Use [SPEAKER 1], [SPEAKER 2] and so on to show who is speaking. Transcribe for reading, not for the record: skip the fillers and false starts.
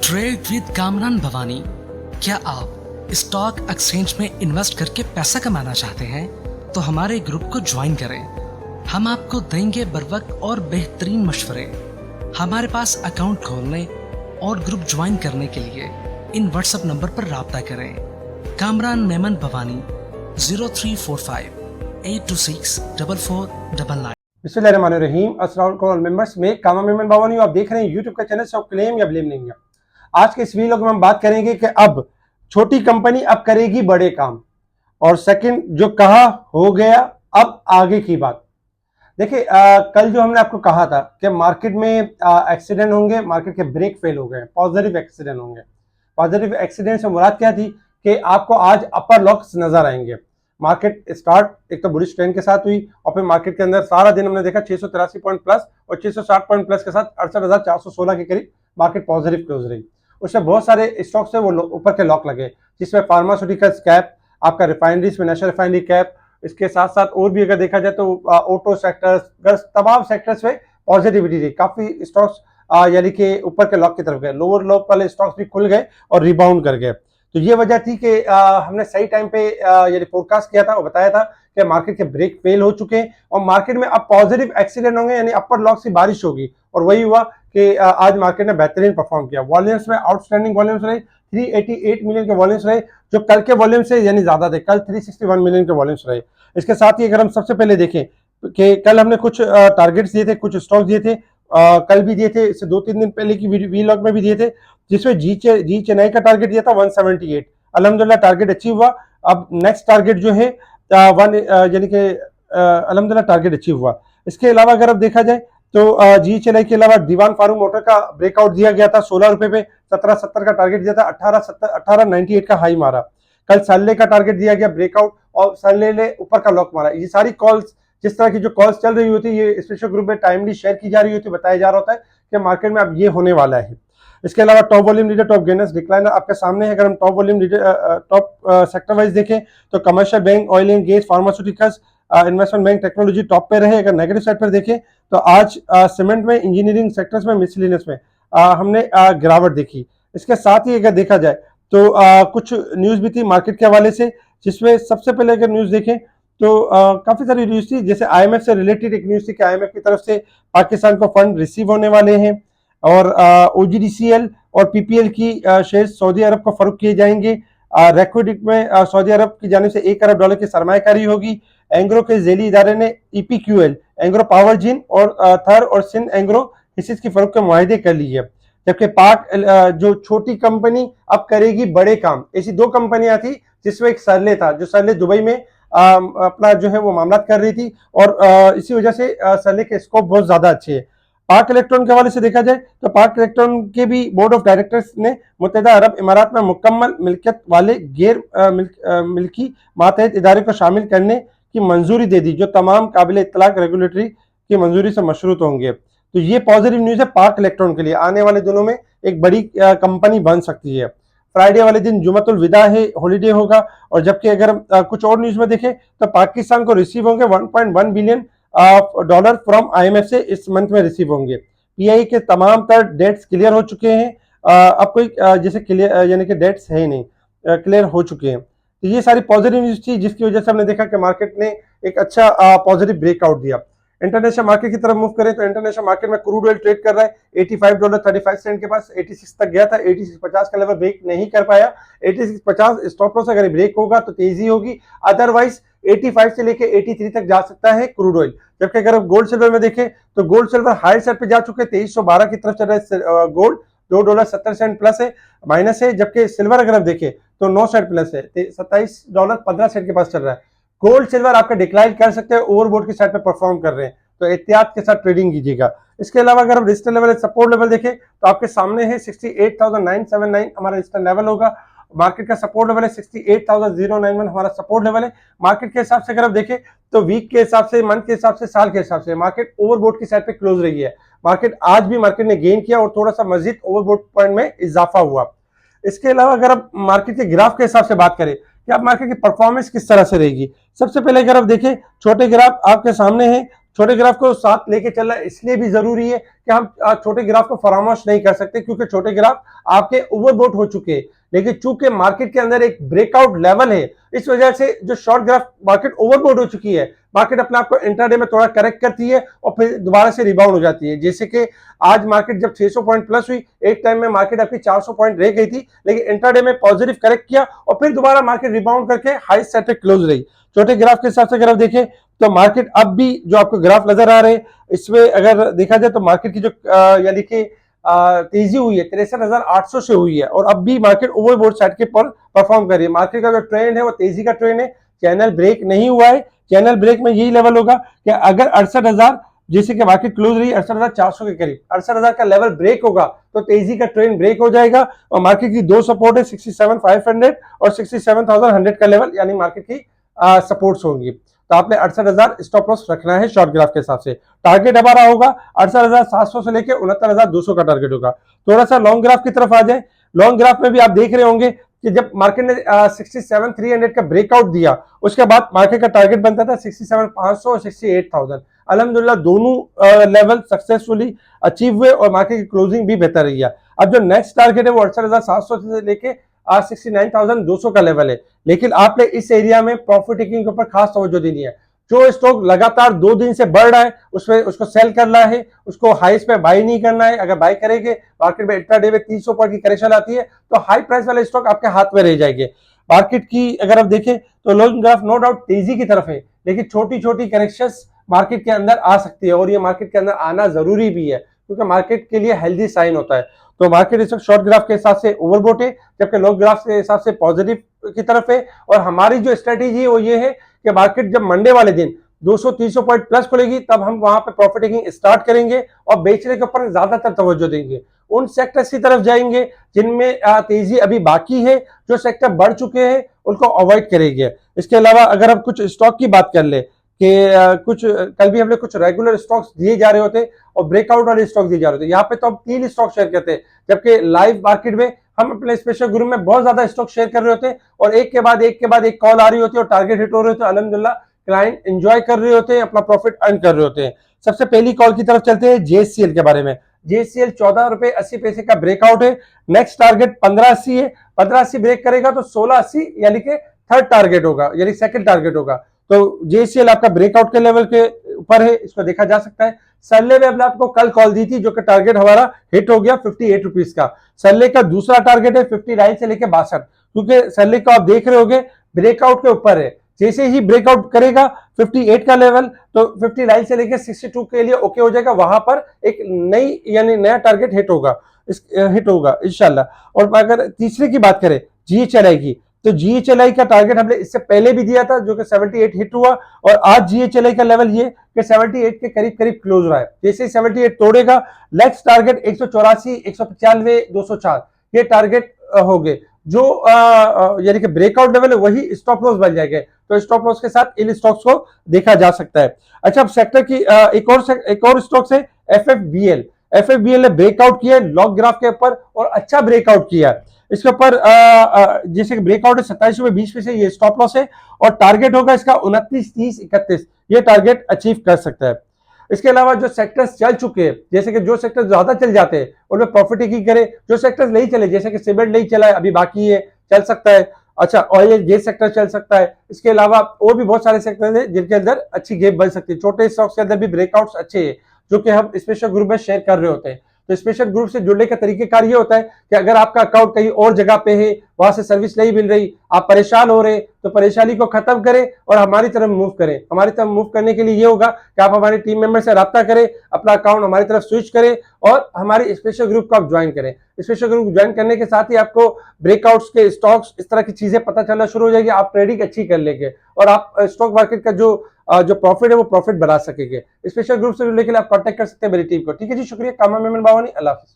[SPEAKER 1] Trade with Kamran Bhavani. क्या आप stock exchange में इन्वेस्ट करके पैसा कमाना चाहते हैं तो हमारे ग्रुप को ज्वाइन करें। हम आपको देंगे बर वक्त और बेहतरीन मशवरे। हमारे पास अकाउंट खोलने और ग्रुप ज्वाइन करने के लिए इन व्हाट्सएप नंबर पर राब्ता करें। कामरान मेमन भवानी 0345-826-4499।
[SPEAKER 2] बिस्मिल्लाहिर्रहमानिर्रहीम। अस्सलाम वालेकुम मेंबर्स में कामा मेमन भवानी आप देख रहे हैं यूट्यूब का चैनल। सब क्लेम या ब्लेम नहीं है। आज के इस वीडियो में हम बात करेंगे कि अब छोटी कंपनी अब करेगी बड़े काम, और सेकंड जो कहा हो गया अब आगे की बात। देखिए कल जो हमने आपको कहा था कि मार्केट में एक्सीडेंट होंगे, मार्केट के ब्रेक फेल हो गए, पॉजिटिव एक्सीडेंट होंगे। पॉजिटिव एक्सीडेंट से मुराद क्या थी कि आपको आज अपर लॉक्स नजर आएंगे। मार्केट स्टार्ट एक तो बुलिश ट्रेंड के साथ हुई और फिर मार्केट के अंदर सारा दिन हमने देखा 683 पॉइंट प्लस और 660 पॉइंट प्लस के साथ 68,416 के करीब मार्केट पॉजिटिव क्लोज रही। उसमें बहुत सारे स्टॉक्स है वो ऊपर के लॉक लगे, जिसमें फार्मास्यूटिकल्स कैप, आपका रिफाइनरीज में नेशनल रिफाइनरी कैप, इसके साथ साथ और भी अगर देखा जाए तो ऑटो सेक्टर्स, तमाम सेक्टर्स में पॉजिटिविटी रही। काफी स्टॉक्स यानी कि ऊपर के लॉक की तरफ गए, लोअर लॉक वाले स्टॉक्स भी खुल गए और रिबाउंड कर गए। तो ये वजह थी कि हमने सही टाइम पे यानी फोरकास्ट किया था और बताया था कि मार्केट के ब्रेक फेल हो चुके हैं और मार्केट में अब पॉजिटिव एक्सीडेंट होंगे, यानी अपर लॉक से बारिश होगी। और वही हुआ कि आज मार्केट ने बेहतरीन परफॉर्म किया। वॉल्यूम्स में आउटस्टैंडिंग वॉल्यूम्स रहे 388 मिलियन के वॉल्यूम्स रहे, जो कल के वॉल्यूम से यानी ज्यादा थे। कल 361 मिलियन के वॉल्यूम्स रहे। इसके साथ ही अगर हम सबसे पहले देखें कि कल हमने कुछ टारगेट्स दिए थे, कुछ स्टॉक्स दिए थे, कल भी दिए थे, इससे 2-3 दिन पहले की वी लॉग में भी दिए थे, जिसमें जी चेन्नई का टारगेट दिया था 178। अल्हम्दुलिल्लाह टारगेट अचीव हुआ। अब नेक्स्ट टारगेट जो है यानी कि अल्हम्दुलिल्लाह टारगेट अचीव हुआ। इसके अलावा अगर अब देखा जाए तो जी चेन्नई के अलावा दीवान फारूक मोटर का ब्रेकआउट दिया गया था 16 रुपए पे, 1770 का टारगेट दिया था, 1898 का हाई मारा। कल सल्ले का टारगेट दिया गया ब्रेकआउट और सल्ले ने ऊपर का लॉक मारा। ये सारी कॉल्स, जिस तरह की जो कॉल्स चल रही होती है, ये स्पेशल ग्रुप में टाइमली शेयर की जा रही होती है, बताया जा रहा होता है कि मार्केट में अब ये होने वाला है। इसके अलावा top volume leader, top gainers, decliner आपके सामने है। अगर हम top volume leader top sector wise देखें तो commercial bank, oil and gas, pharmaceuticals, investment bank, technology top पे रहे। अगर नेगेटिव साइड पर देखें तो आज सीमेंट में, इंजीनियरिंग सेक्टर्स में, मिसलिनियस में हमने गिरावट देखी। इसके साथ ही अगर देखा जाए तो कुछ न्यूज भी थी मार्केट के हवाले से, जिसमें सबसे पहले अगर न्यूज देखें तो काफी सारी न्यूज थी। जैसे आईएमएफ से रिलेटेड एक न्यूज थी कि आईएमएफ की तरफ से पाकिस्तान को फंड रिसीव होने वाले हैं और ओजीडीसीएल और पीपीएल की शेयर सऊदी अरब को फरोख्त किए जाएंगे। रेक्विडिट में सऊदी अरब की जानिब से $1 अरब की सरमायाकारी होगी। एंग्रो के झेली इदारे ने ईपीक्यूएल, एंग्रो पावर जिन और थर और सिंध एंग्रो हिस्से की फरोख्त के मुआहदे कर ली है। जबकि पाक जो छोटी कंपनी अब करेगी बड़े काम, ऐसी 2 कंपनियां थी, जिसमें एक सरले था, जो सरले दुबई में अपना जो है वो मामला कर रही थी और इसी वजह से सरले के स्कोप बहुत ज्यादा अच्छे है। पाक इलेक्ट्रॉन के हवाले से देखा जाए तो पाक इलेक्ट्रॉन के भी बोर्ड ऑफ डायरेक्टर्स ने मुत्तहिदा अरब इमारात में मुकम्मल मिल्कियत वाले गैर मिल्की मातहत इदारे को शामिल करने की मंजूरी दे दी, जो तमाम काबिल इत्तलाक रेगुलेटरी की मंजूरी से मशरूत होंगे। तो ये पॉजिटिव न्यूज है पाक इलेक्ट्रॉन के लिए। आने वाले दिनों में एक बड़ी कंपनी बन सकती है। फ्राइडे वाले दिन जुमतुल विदा है, हॉलीडे होगा। और जबकि अगर कुछ और न्यूज में देखें तो पाकिस्तान को रिसीव होंगे $1.1 बिलियन डॉलर फ्रॉम आईएमएफ से इस मंथ में रिसीव होंगे। पीआई के तमाम तर डेट्स क्लियर हो चुके हैं। अब कोई जैसे क्लियर यानी कि डेट्स है ही नहीं, क्लियर हो चुके हैं। तो ये सारी पॉजिटिव न्यूज थी, जिसकी वजह से हमने देखा कि मार्केट ने एक अच्छा पॉजिटिव ब्रेकआउट दिया। इंटरनेशनल मार्केट की तरफ मूव करें तो इंटरनेशनल मार्केट में क्रूड ऑयल ट्रेड कर रहा है $85.35 के पास। 86 तक गया था, 86.50 का लेवल ब्रेक नहीं कर पाया। 86.50 स्टॉप लॉस, अगर ब्रेक होगा तो तेजी होगी, अदरवाइज 85 से लेके 83 तक जा सकता है क्रूड ऑयल। जबकि अगर आप गोल्ड सिल्वर में देखें तो गोल्ड सिल्वर हायर साइड पे जा चुके हैं, 2312 की तरफ चल रहा है। गोल्ड $2.70 प्लस है, माइनस है। जबकि सिल्वर अगर आप देखें तो 9 सेंट प्लस है, $27.15 के पास चल रहा है। गोल्ड सिल्वर आपका डिक्लाइन कर सकते हैं, ओवरबोट की साइड पे परफॉर्म कर रहे हैं, तो एहतियात के साथ ट्रेडिंग कीजिएगा। इसके अलावा अगर हम रेजिस्टेंस लेवल, सपोर्ट लेवल देखें तो आपके सामने है 68,979 हमारा रेजिस्टेंस लेवल होगा। मार्केट का सपोर्ट लेवल है 68,091 हमारा सपोर्ट लेवल है। मार्केट के हिसाब से अगर आप देखें तो वीक के हिसाब से, मंथ के हिसाब से, साल के हिसाब से मार्केट ओवरबोट की साइड पे क्लोज रही है। मार्केट आज भी मार्केट ने गेन किया और थोड़ा सा मजीद ओवरबोट पॉइंट में इजाफा हुआ। इसके अलावा अगर आप मार्केट के ग्राफ के हिसाब से बात करें कि आप मार्केट की परफॉर्मेंस किस तरह से रहेगी, सबसे पहले अगर आप देखें छोटे ग्राफ आपके सामने है छोटे ग्राफ को साथ लेके चलना इसलिए भी जरूरी है कि हम छोटे ग्राफ को फरामोश नहीं कर सकते, क्योंकि छोटे ग्राफ आपके ओवरबोट हो चुके हैं। लेकिन चूंकि मार्केट के अंदर एक ब्रेकआउट लेवल है, इस वजह से जो शॉर्ट ग्राफ मार्केट ओवरबोट हो चुकी है, मार्केट अपने आप को इंट्राडे में थोड़ा करेक्ट करती है और फिर दोबारा से रिबाउंड हो जाती है। जैसे कि आज मार्केट जब 600 पॉइंट प्लस हुई, एक टाइम में मार्केट आपकी 400 पॉइंट रह गई थी, लेकिन इंट्राडे में पॉजिटिव करेक्ट किया और फिर दोबारा मार्केट रिबाउंड करके हाई सेट पे क्लोज रही। छोटे ग्राफ के हिसाब से अगर आप देखें तो मार्केट अब भी जो आपको ग्राफ नजर आ रहे हैं, इसमें अगर देखा जाए तो मार्केट की जो यानी कि तेजी हुई है 63,800 से हुई है, और अब भी मार्केट ओवरबोट साइड के पर परफॉर्म कर रही है। मार्केट का जो ट्रेंड है वो तेजी का ट्रेंड है, चैनल ब्रेक नहीं हुआ है। चैनल ब्रेक में यही लेवल होगा कि अगर 68,000 जैसे कि मार्केट क्लोज रही 68,400 के करीब, 68,000 का लेवल ब्रेक होगा तो तेजी का ट्रेंड ब्रेक हो जाएगा। और मार्केट की दो सपोर्ट है 67,500 और 67,100 का लेवल, यानी मार्केट की सपोर्ट्स होंगी। तो आपने 68,000 स्टॉप लॉस रखना है शॉर्ट ग्राफ के हिसाब से। टारगेट हमारा होगा 68,700 से लेकर 69,200 का टारगेट होगा। थोड़ा सा लॉन्ग ग्राफ की तरफ आ जाए। लॉन्ग ग्राफ में भी आप देख रहे होंगे कि जब मार्केट ने 67,300 का ब्रेकआउट दिया, उसके बाद मार्केट का टारगेट बनता था 67,500 और 68,000। अल्हम्दुलिल्लाह दोनों लेवल सक्सेसफुली अचीव हुए और मार्केट की क्लोजिंग भी बेहतर रही है। अब जो नेक्स्ट टारगेट है वो 68,700 से लेके 69,200 का लेवल है। लेकिन आपने इस एरिया में प्रॉफिट टेकिंग के ऊपर खास तवज्जो देनी है। जो स्टॉक लगातार 2 दिन से बढ़ रहा है उसमें उसको सेल करना है, उसको हाईस पे बाई नहीं करना है। अगर बाई करेंगे मार्केट में इंट्राडे में 300 पॉइंट की करेक्शन आती है तो हाई प्राइस वाले स्टॉक आपके हाथ में रह जाएंगे। मार्केट की अगर आप देखें तो लॉन्ग ग्राफ नो डाउट तेजी की तरफ है, लेकिन छोटी छोटी करेक्शंस मार्केट के अंदर आ सकती है, और ये मार्केट के अंदर आना जरूरी भी है, क्योंकि मार्केट के लिए हेल्दी साइन होता है। तो मार्केट इस वक्त शॉर्ट ग्राफ के हिसाब से ओवरबोट है, जबकि लॉन्ग ग्राफ के हिसाब से पॉजिटिव की तरफ है। और हमारी जो स्ट्रेटेजी है वो ये है कि मार्केट जब मंडे वाले दिन 200-300 पॉइंट प्लस खुलेगी तब हम वहां पे प्रॉफिट टेकिंग स्टार्ट करेंगे और बेचने के ऊपर ज्यादातर तवज्जो देंगे। उन सेक्टर्स की तरफ जाएंगे जिनमें तेजी अभी बाकी है, जो सेक्टर बढ़ चुके हैं उनको अवॉइड करेंगे। इसके अलावा अगर हम कुछ स्टॉक की बात कर ले कि कुछ कल भी हमने कुछ रेगुलर स्टॉक्स दिए जा रहे होते और ब्रेकआउट वाले स्टॉक दिए जा रहे होते, यहाँ पे तो हम 3 स्टॉक शेयर करते हैं, जबकि लाइव मार्केट में हम अपने स्पेशल ग्रुप में बहुत ज्यादा स्टॉक शेयर कर रहे होते हैं और एक के बाद एक कॉल आ रही होती है और टारगेट हिट हो रहे होते हैं। अल्हम्दुलिल्लाह क्लाइंट एंजॉय कर रहे होते हैं, अपना प्रॉफिट अर्न कर रहे होते हैं। सबसे पहली कॉल की तरफ चलते हैं जेएससीएल के बारे में। जेएससीएल 14 रुपए 80 पैसे का ब्रेकआउट है। नेक्स्ट टारगेट 1580 है, 1580 ब्रेक करेगा तो 1680 यानी कि थर्ड टारगेट होगा, यानी सेकंड टारगेट होगा। तो जेएससीएल आपका ब्रेकआउट के लेवल के ऊपर है, इसको देखा जा सकता है। सरले में हमने आपको कल कॉल दी थी, जो कि टारगेट हमारा हिट हो गया 58 रुपीज का। सरले का दूसरा टारगेट है 59 से लेकर 62, क्योंकि सरले को आप देख रहे होगे ब्रेकआउट के ऊपर है। जैसे ही ब्रेकआउट करेगा 58 का लेवल तो 59 से लेकर 62 के लिए ओके हो जाएगा, वहां पर एक नई यानी नया टारगेट हिट होगा इंशाल्लाह। और अगर तीसरे की बात करें जीएचएलआई की, तो जीएचएलआई का टारगेट हमने इससे पहले भी दिया था, जो कि 78 हिट हुआ, और आज जीएचएलआई का लेवल ये कि 78 के करीब करीब क्लोज रहा है। जैसे ही 78 तोड़ेगा नेक्स्ट टारगेट 184, 195, 204 ये टारगेट हो गए, जो यानी कि ब्रेकआउट लेवल है वही स्टॉप लॉस बन जाएंगे। तो स्टॉप लॉस के साथ इन स्टॉक्स को देखा जा सकता है। अच्छा, अब सेक्टर की एक और स्टॉक्स है एफएफबीएल। एफएफबीएल ने ब्रेकआउट किया है लॉन्ग ग्राफ के ऊपर और अच्छा ब्रेकआउट किया है। इसके ऊपर जैसे ब्रेकआउट है 27 रुपए 20 पैसे, ये स्टॉप लॉस है और टारगेट होगा इसका 29, 30, 31, ये टारगेट अचीव कर सकता है। इसके अलावा जो सेक्टर्स चल चुके हैं, जैसे कि जो सेक्टर ज्यादा चल जाते हैं उनमें प्रॉफिट टेकिंग करें। जो सेक्टर्स नहीं चले, जैसे कि सीमेंट नहीं चला है, अभी बाकी है, चल सकता है। अच्छा, ऑयल एंड गैस सेक्टर चल सकता है। इसके अलावा और भी बहुत सारे सेक्टर हैं जिनके अंदर अच्छी गेप बन सकती है। छोटे स्टॉक्स के अंदर भी ब्रेकआउट्स अच्छे हैं, जो कि हम स्पेशल ग्रुप में शेयर कर रहे होते हैं। तो स्पेशल ग्रुप से जुड़ने का तरीकेकार ये होता है कि अगर आपका अकाउंट कहीं और जगह पे है, वहां से सर्विस नहीं मिल रही, आप परेशान हो रहे, तो परेशानी को खत्म करें और हमारी तरफ मूव करें। हमारी तरफ मूव करने के लिए ये होगा कि आप हमारे टीम मेंबर से राब्ता करें, अपना अकाउंट हमारी तरफ स्विच करें और हमारी स्पेशल ग्रुप को आप ज्वाइन करें। स्पेशल ग्रुप ज्वाइन करने के साथ ही आपको ब्रेकआउट्स के स्टॉक्स, इस तरह की चीजें पता चलना शुरू हो जाएगी। आप ट्रेडिंग अच्छी कर लेंगे और आप स्टॉक मार्केट का जो प्रॉफिट है वो प्रॉफिट बढ़ा सकेंगे। स्पेशल ग्रुप से जुड़ने के लिए आप कांटेक्ट कर सकते हैं मेरी टीम को। ठीक है जी, शुक्रिया। कामा मेमन बावानी, अल्लाह हाफिज।